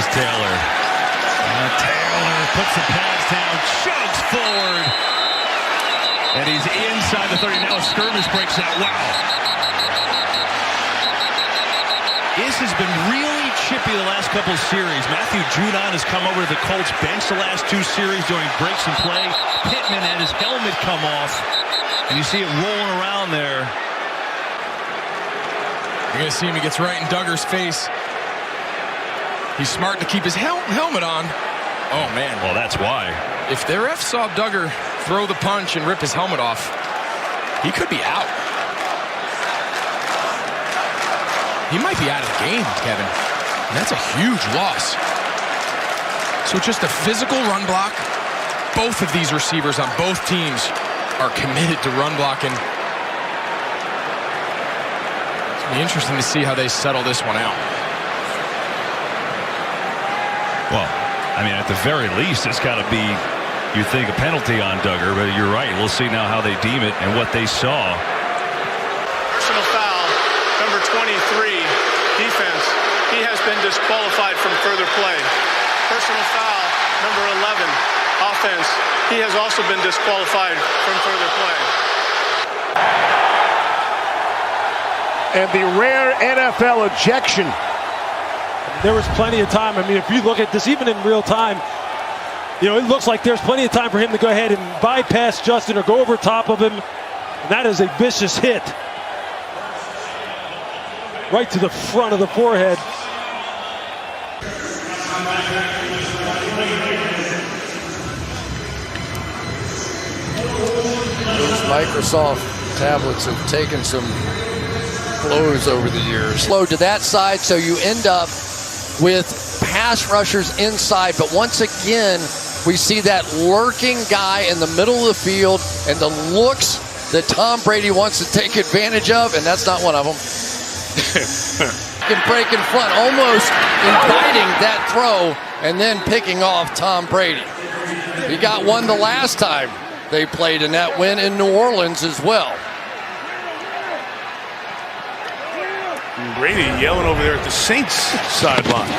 is Taylor. Taylor puts the pass down, chugs forward. And he's inside the 30. Now a skirmish breaks out. Wow. This has been really chippy the last couple of series. Matthew Judon has come over to the Colts bench the last two series during breaks and play. Pittman had his helmet come off. And you see it rolling around there. You're going to see him. He gets right in Duggar's face. He's smart to keep his helmet on. Oh, man. Well, that's why. If the ref saw Duggar throw the punch and rip his helmet off, he could be out. He might be out of the game, Kevin. And that's a huge loss. So just a physical run block. Both of these receivers on both teams are committed to run blocking. It's going to be interesting to see how they settle this one out. Well, I mean, at the very least, it's got to be, you think, a penalty on Duggar, but you're right. We'll see now how they deem it and what they saw. Personal foul, number 23, defense. He has been disqualified from further play. Personal foul, number 11, offense. He has also been disqualified from further play. And the rare NFL ejection. There was plenty of time. I mean, if you look at this, even in real time, you know, it looks like there's plenty of time for him to go ahead and bypass Justin or go over top of him. And that is a vicious hit. Right to the front of the forehead. Those Microsoft tablets have taken some blows over the years. Slow to that side, so you end up with pass rushers inside. But once again, we see that lurking guy in the middle of the field and the looks that Tom Brady wants to take advantage of, and that's not one of them. Can break in front, almost inviting that throw and then picking off Tom Brady. He got one the last time they played in that win in New Orleans as well. Brady yelling over there at the Saints sideline.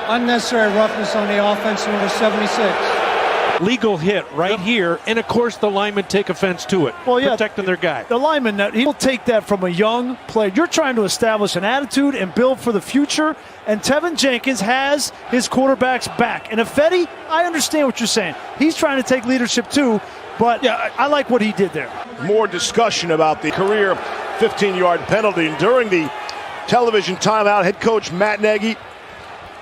Unnecessary roughness on the offense, number 76. Legal hit right here, and of course the linemen take offense to it. Well, yeah, protecting their guy. The lineman, he'll take that from a young player. You're trying to establish an attitude and build for the future, and Tevin Jenkins has his quarterback's back. And Ifedi, I understand what you're saying. He's trying to take leadership too, but yeah, I like what he did there. More discussion about the career 15-yard penalty. And during the television timeout, head coach Matt Nagy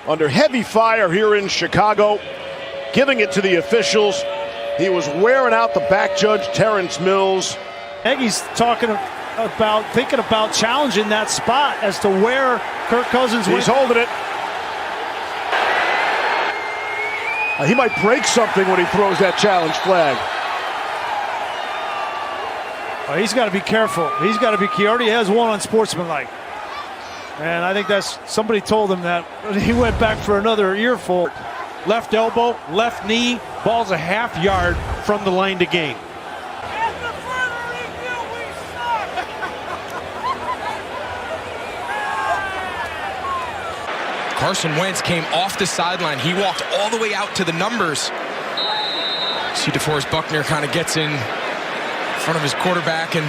under heavy fire here in Chicago, giving it to the officials. He was wearing out the back judge, Terrence Mills. Nagy's thinking about challenging that spot as to where Kirk Cousins went. He's holding it. He might break something when he throws that challenge flag. He's got to be careful. He's got to be. He already has one on sportsmanlike. And I think that's, somebody told him that. He went back for another earful. Left elbow, left knee, ball's a half yard from the line to gain. Carson Wentz came off the sideline. He walked all the way out to the numbers. See, DeForest Buckner kind of gets in front of his quarterback, and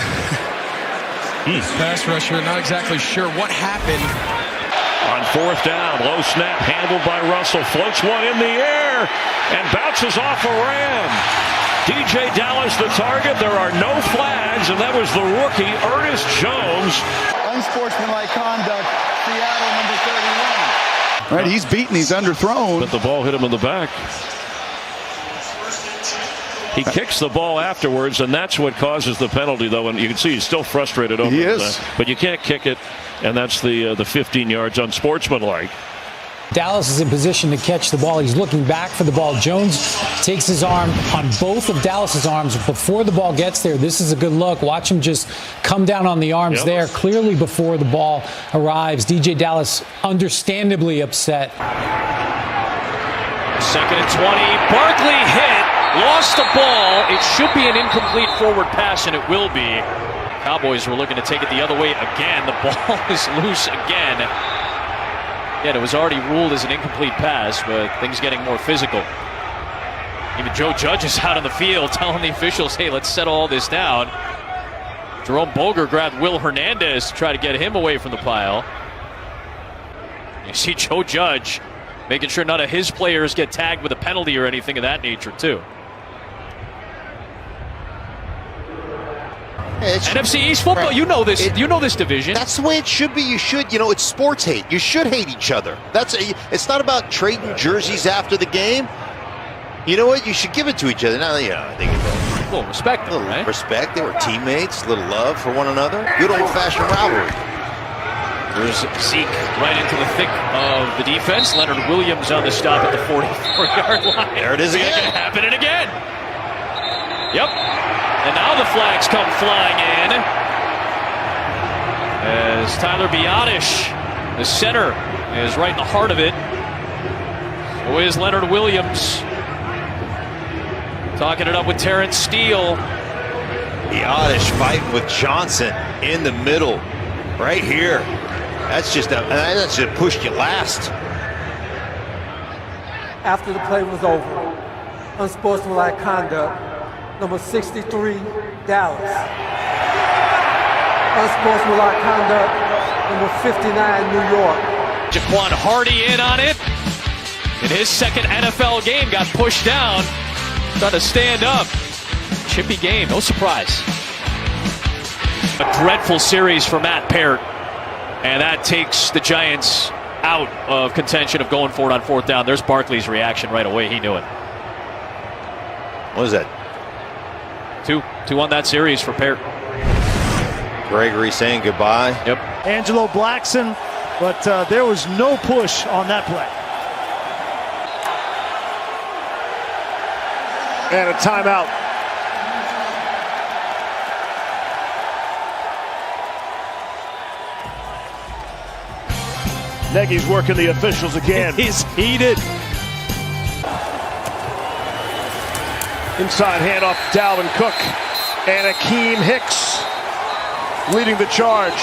pass rusher not exactly sure what happened. On fourth down, low snap handled by Russell, floats one in the air and bounces off a Ram. DJ Dallas the target. There are no flags, and that was the rookie Ernest Jones. Unsportsmanlike conduct, Seattle, number 31. Right, he's beaten, he's underthrown. But the ball hit him in the back. He kicks the ball afterwards, and that's what causes the penalty, though. And you can see he's still frustrated over it. He is. But you can't kick it, and that's the 15 yards unsportsmanlike. Dallas is in position to catch the ball. He's looking back for the ball. Jones takes his arm on both of Dallas's arms before the ball gets there. This is a good look. Watch him just come down on the arms there, clearly before the ball arrives. DJ Dallas understandably upset. 2nd and 20. Barkley hit. Lost the ball. It should be an incomplete forward pass, and it will be. Cowboys were looking to take it the other way again. The ball is loose again. Yeah, it was already ruled as an incomplete pass, but things getting more physical. Even Joe Judge is out on the field telling the officials, hey, let's settle all this down. Jerome Boger grabbed Will Hernandez to try to get him away from the pile. You see Joe Judge making sure none of his players get tagged with a penalty or anything of that nature, too. NFC East football, right. You know this division. That's the way it should be. You should, it's sports hate. You should hate each other. It's not about trading jerseys after the game. You know what? You should give it to each other. Now, I think a little respect, a little right? respect. They were teammates. A little love for one another. Good old-fashioned rivalry. There's Zeke right into the thick of the defense. Leonard Williams on the stop at the 44-yard line. There it is again. It's happening again. Yep. And now the flags come flying in as Tyler Biadasz, the center, is right in the heart of it. So is Leonard Williams. Talking it up with Terrence Steele. Biadasz fighting with Johnson in the middle, right here. That's just pushed you last. After the play was over, unsportsmanlike conduct, number 63, Dallas. Unsportsmanlike conduct, number 59, New York. Jaquan Hardy in on it. In his second NFL game, got pushed down. Trying to stand up. Chippy game, no surprise. A dreadful series for Matt Peart. And that takes the Giants out of contention of going for it on fourth down. There's Barkley's reaction right away. He knew it. What was that? Two on that series for Peart. Gregory saying goodbye. Yep. Angelo Blackson, but there was no push on that play. And a timeout. Nagy's working the officials again. He's heated. Inside handoff, Dalvin Cook and Akeem Hicks leading the charge.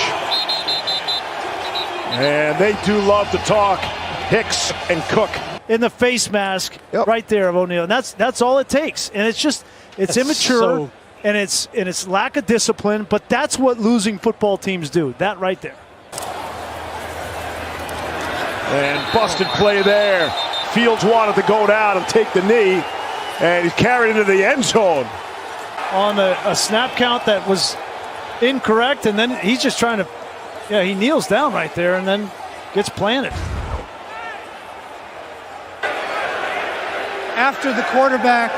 And they do love to talk, Hicks and Cook. In the face mask, right there of O'Neal. And that's all it takes. And it's immature and it's lack of discipline, but that's what losing football teams do. That right there. And busted play there. Fields wanted to go down and take the knee, and he's carried into the end zone. On a snap count that was incorrect, and then he's just trying to, he kneels down right there and then gets planted. After the quarterback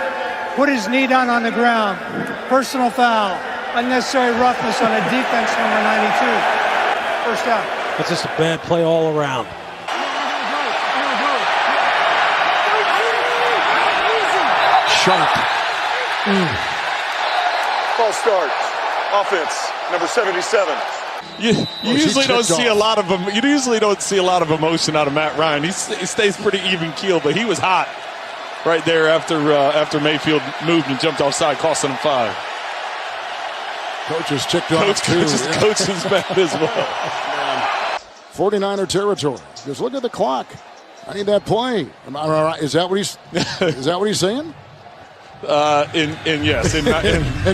put his knee down on the ground, personal foul, unnecessary roughness on a defense number 92. First down. That's just a bad play all around. Sharp. False start. Offense, number 77. You usually don't see a lot of them. You usually don't see a lot of emotion out of Matt Ryan. He stays pretty even keeled, but he was hot right there after Mayfield moved and jumped offside, costing him 5. Coach is ticked off too. Coach is bad as well. 49er territory. Just look at the clock. I need that play. Is that what he's saying? In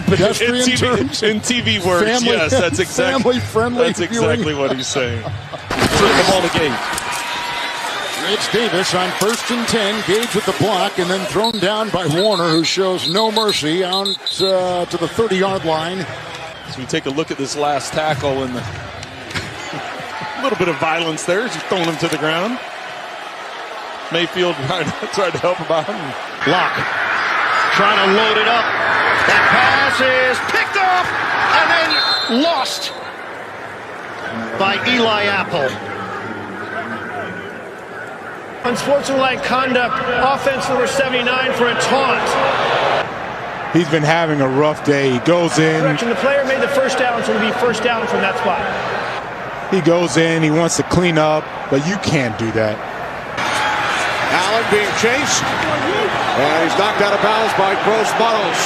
pedestrian terms, in TV words, family, yes, that's exactly family-friendly. That's exactly what he's saying. Flip the ball to Gage. It's Davis on 1st and 10. Gage with the block, and then thrown down by Warner, who shows no mercy on to the 30-yard line. So we take a look at this last tackle and a little bit of violence there. Just throwing him to the ground. Mayfield tried to help him out. Locke trying to load it up. That pass is picked up and then lost by Eli Apple. Unsportsmanlike conduct, offense number 79 for a taunt. He's been having a rough day. He goes in. Correction, the player made the first down, so it'll be first down from that spot. He goes in, he wants to clean up, but you can't do that. Allen being chased, and he's knocked out of bounds by Gross Muddles.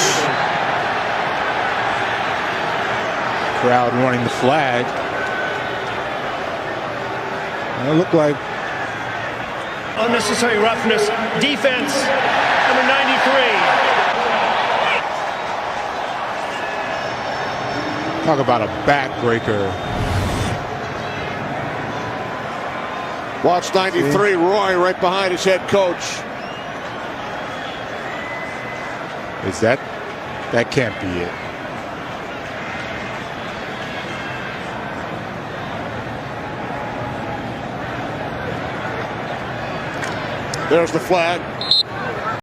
Crowd running the flag. And it looked like unnecessary roughness. Defense, number 93. Talk about a backbreaker. Watch 93, Roy right behind his head coach. Is that can't be it. There's the flag.